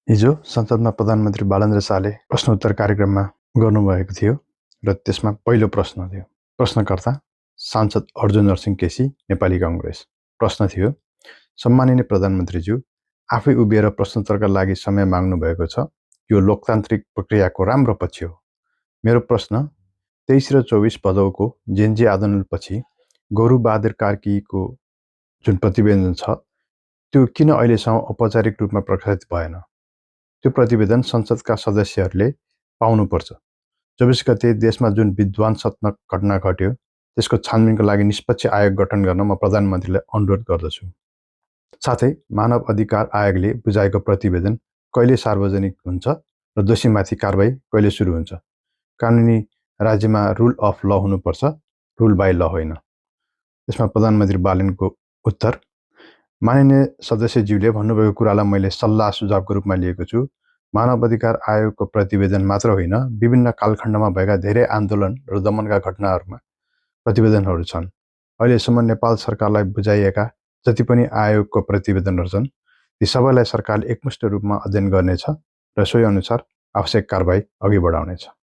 हिजो संसदमा प्रधानमन्त्री बालेन्द्र शाहले प्रश्नोत्तर कार्यक्रममा गर्नुभएको थियो र त्यसमा पहिलो प्रश्न थियो। प्रश्नकर्ता सांसद अर्जुन नरसिंह केसी, नेपाली कांग्रेस। प्रश्न थियो, सम्माननीय प्रधानमन्त्रीज्यू, आफै उभिएर प्रश्नोत्तरका लागि समय माग्नु भएको छ। यो लोकतान्त्रिक प्रक्रियाको राम्रो पक्ष हो। मेरो प्रश्न 23 र 24 भदौको जेनजी आन्दोलनपछि गौरबहादुर कार्कीको जुन प्रतिवेदन छ त्यो किन अहिलेसम्म औपचारिक रूपमा प्रकाशित भएन? त्यो प्रतिवेदन संसदका सदस्यहरूले पाउनुपर्छ। 24 गते देशमा जुन विध्वंसात्मक घटना घट्यो त्यसको छानबिनको लागि निष्पक्ष आयोग गठन गर्न म प्रधानमन्त्रीलाई अनुरोध गर्दछु। साथै मानव अधिकार आयोगले बुझाएको प्रतिवेदन कहिले सार्वजनिक हुन्छ र दोषीमाथि कारबाही कहिले सुरु हुन्छ? कानुनी राज्यमा रुल अफ ल हुनुपर्छ, रुल बाई ल होइन। त्यसमा प्रधानमन्त्री बालेनको उत्तर, माननीय सदस्यज्यूले भन्नुभएको कुरालाई मैले सल्लाह सुझावको रूपमा लिएको छु। मानव अधिकार आयोगको प्रतिवेदन मात्र होइन, विभिन्न कालखण्डमा भएका धेरै आन्दोलन र दमनका घटनाहरूमा प्रतिवेदनहरू छन्। अहिलेसम्म नेपाल सरकारलाई बुझाइएका जति पनि आयोगको प्रतिवेदनहरू छन् ती सबैलाई सरकारले एकमुष्ट रूपमा अध्ययन गर्नेछ र सोही अनुसार आवश्यक कारबाही अघि बढाउनेछ।